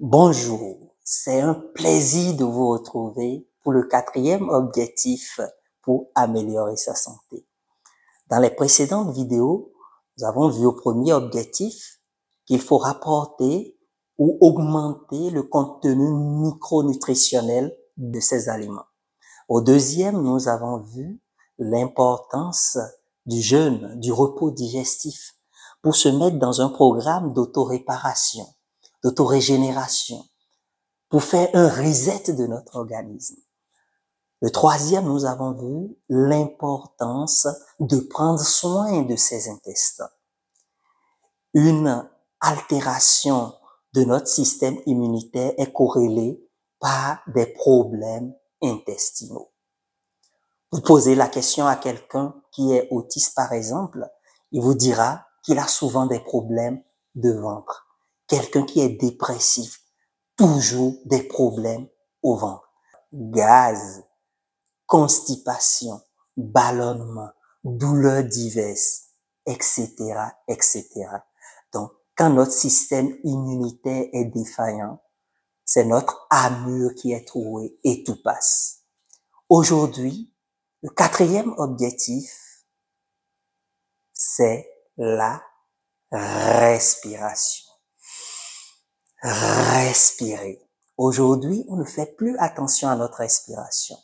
Bonjour, c'est un plaisir de vous retrouver pour le quatrième objectif pour améliorer sa santé. Dans les précédentes vidéos, nous avons vu au premier objectif qu'il faut rapporter ou augmenter le contenu micronutritionnel de ces aliments. Au deuxième, nous avons vu l'importance du jeûne, du repos digestif pour se mettre dans un programme d'autoréparation, d'autorégénération, pour faire un reset de notre organisme. Le troisième, nous avons vu l'importance de prendre soin de ses intestins. Une altération de notre système immunitaire est corrélée par des problèmes intestinaux. Vous posez la question à quelqu'un qui est autiste, par exemple, il vous dira qu'il a souvent des problèmes de ventre. Quelqu'un qui est dépressif, toujours des problèmes au ventre. Gaz, constipation, ballonnement, douleurs diverses, etc., etc. Donc, quand notre système immunitaire est défaillant, c'est notre armure qui est trouée et tout passe. Aujourd'hui, le quatrième objectif, c'est la respiration. Respirer. Aujourd'hui, on ne fait plus attention à notre respiration.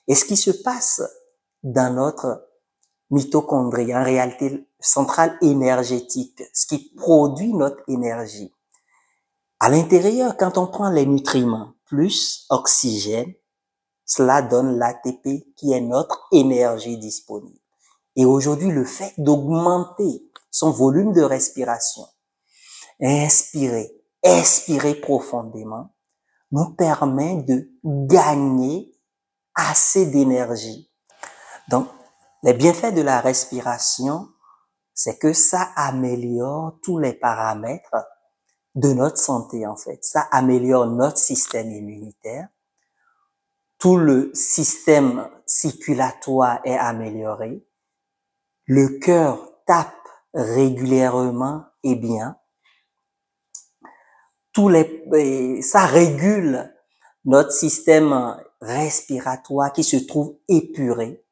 Et ce qui se passe dans notre mitochondrie, en réalité, centrale énergétique, ce qui produit notre énergie. À l'intérieur, quand on prend les nutriments plus oxygène, cela donne l'ATP qui est notre énergie disponible. Et aujourd'hui, le fait d'augmenter son volume de respiration, inspirer, expirer profondément, nous permet de gagner assez d'énergie. Donc, les bienfaits de la respiration, c'est que ça améliore tous les paramètres de notre santé, en fait. Ça améliore notre système immunitaire. Tout le système circulatoire est amélioré. Le cœur tape régulièrement et bien. Ça régule notre système respiratoire qui se trouve épuré.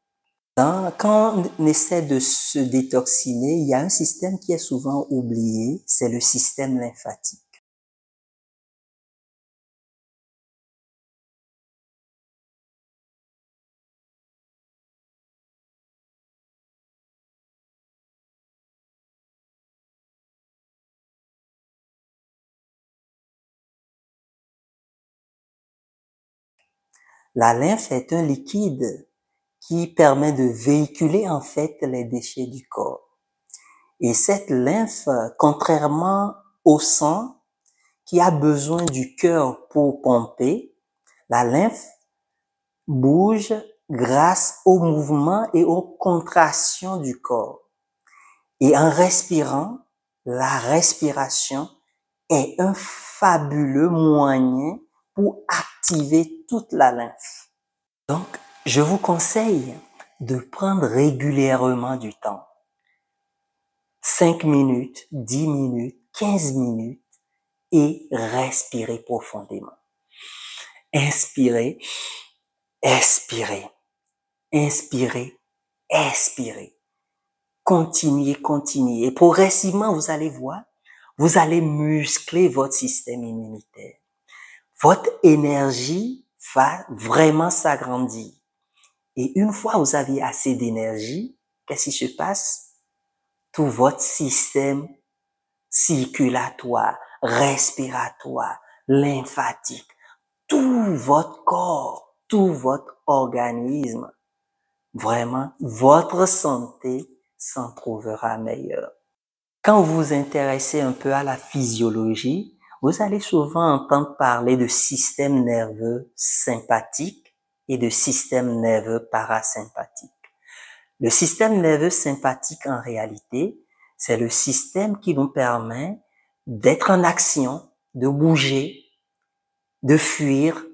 Quand on essaie de se détoxiner, il y a un système qui est souvent oublié, c'est le système lymphatique. La lymphe est un liquide qui permet de véhiculer en fait les déchets du corps. Et cette lymphe, contrairement au sang, qui a besoin du cœur pour pomper, la lymphe bouge grâce au mouvement et aux contractions du corps. Et en respirant, la respiration est un fabuleux moyen pour activer toute la lymphe. Donc, je vous conseille de prendre régulièrement du temps. 5 minutes, 10 minutes, 15 minutes et respirer profondément. Inspirez, expirez. Inspirez, expirez. Continuez, continuez. Et progressivement, vous allez voir, vous allez muscler votre système immunitaire. Votre énergie va vraiment s'agrandir. Et une fois que vous avez assez d'énergie, qu'est-ce qui se passe? Tout votre système circulatoire, respiratoire, lymphatique, tout votre corps, tout votre organisme, vraiment, votre santé s'en trouvera meilleure. Quand vous vous intéressez un peu à la physiologie, vous allez souvent entendre parler de système nerveux sympathique et de système nerveux parasympathique. Le système nerveux sympathique, en réalité, c'est le système qui nous permet d'être en action, de bouger, de fuir,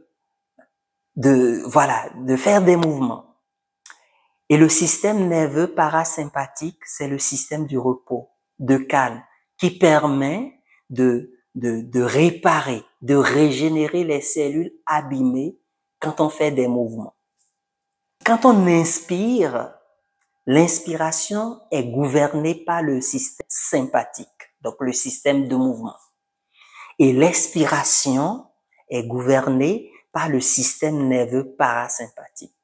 de faire des mouvements. Et le système nerveux parasympathique, c'est le système du repos, de calme, qui permet de réparer, de régénérer les cellules abîmées quand on fait des mouvements. Quand on inspire, l'inspiration est gouvernée par le système sympathique, donc le système de mouvement. Et l'expiration est gouvernée par le système nerveux parasympathique.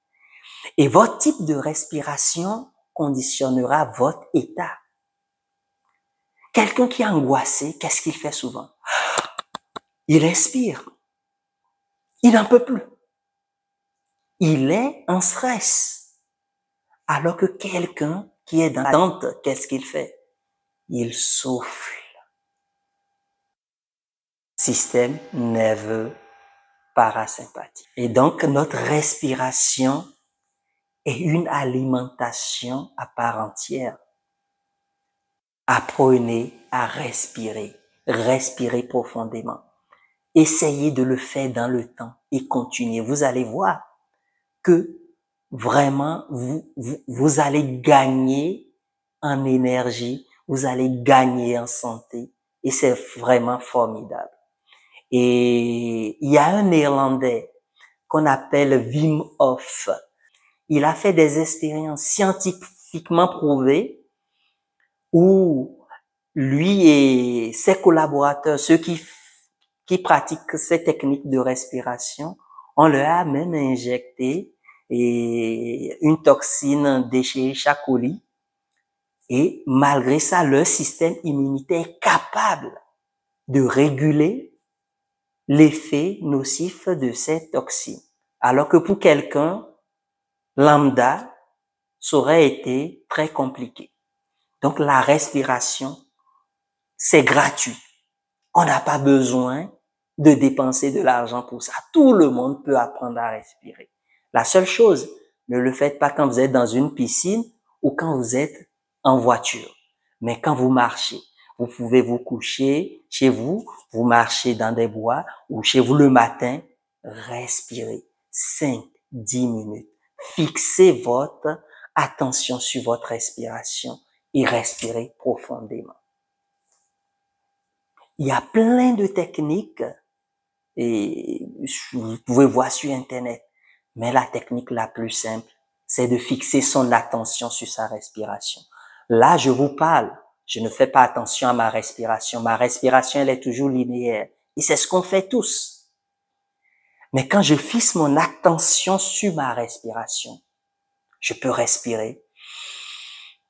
Et votre type de respiration conditionnera votre état. Quelqu'un qui est angoissé, qu'est-ce qu'il fait souvent? Il expire. Il n'en peut plus. Il est en stress. Alors que quelqu'un qui est dans l'attente, qu'est-ce qu'il fait? Il souffle. Système nerveux parasympathique. Et donc, notre respiration est une alimentation à part entière. Apprenez à respirer. Respirez profondément. Essayez de le faire dans le temps et continuez. Vous allez voir que vraiment, vous allez gagner en énergie, vous allez gagner en santé et c'est vraiment formidable. Et il y a un Néerlandais qu'on appelle Wim Hof. Il a fait des expériences scientifiquement prouvées où lui et ses collaborateurs, ceux qui pratiquent ces techniques de respiration, on leur a même injecté une toxine d'Escherichia coli et malgré ça, leur système immunitaire est capable de réguler l'effet nocif de ces toxines. Alors que pour quelqu'un lambda, ça aurait été très compliqué. Donc la respiration, c'est gratuit. On n'a pas besoin de dépenser de l'argent pour ça. Tout le monde peut apprendre à respirer. La seule chose, ne le faites pas quand vous êtes dans une piscine ou quand vous êtes en voiture. Mais quand vous marchez, vous pouvez vous coucher chez vous, vous marchez dans des bois ou chez vous le matin, respirez 5, 10 minutes. Fixez votre attention sur votre respiration et respirez profondément. Il y a plein de techniques et vous pouvez voir sur Internet. Mais la technique la plus simple, c'est de fixer son attention sur sa respiration. Là, je vous parle. Je ne fais pas attention à ma respiration. Ma respiration, elle est toujours linéaire. Et c'est ce qu'on fait tous. Mais quand je fixe mon attention sur ma respiration, je peux respirer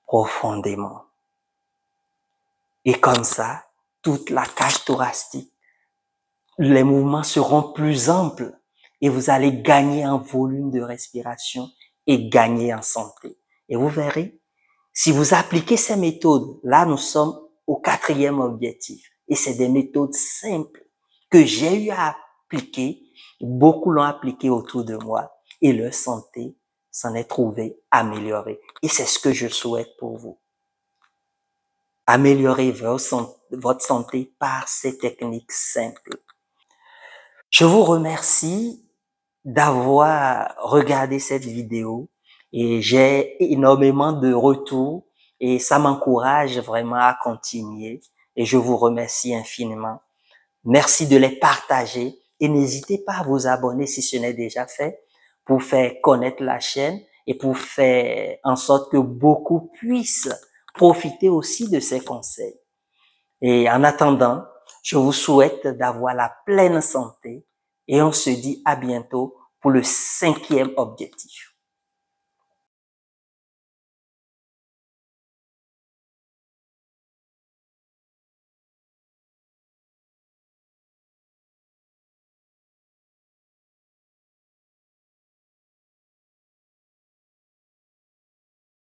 profondément. Et comme ça, toute la cage thoracique, les mouvements seront plus amples et vous allez gagner en volume de respiration et gagner en santé. Et vous verrez, si vous appliquez ces méthodes, là nous sommes au 4e objectif. Et c'est des méthodes simples que j'ai eu à appliquer. Beaucoup l'ont appliqué autour de moi et leur santé s'en est trouvée améliorée. Et c'est ce que je souhaite pour vous. Améliorer votre santé par ces techniques simples. Je vous remercie d'avoir regardé cette vidéo et j'ai énormément de retours et ça m'encourage vraiment à continuer et je vous remercie infiniment. Merci de les partager et n'hésitez pas à vous abonner si ce n'est déjà fait pour faire connaître la chaîne et pour faire en sorte que beaucoup puissent profiter aussi de ces conseils. Et en attendant, je vous souhaite d'avoir la pleine santé et on se dit à bientôt pour le 5e objectif.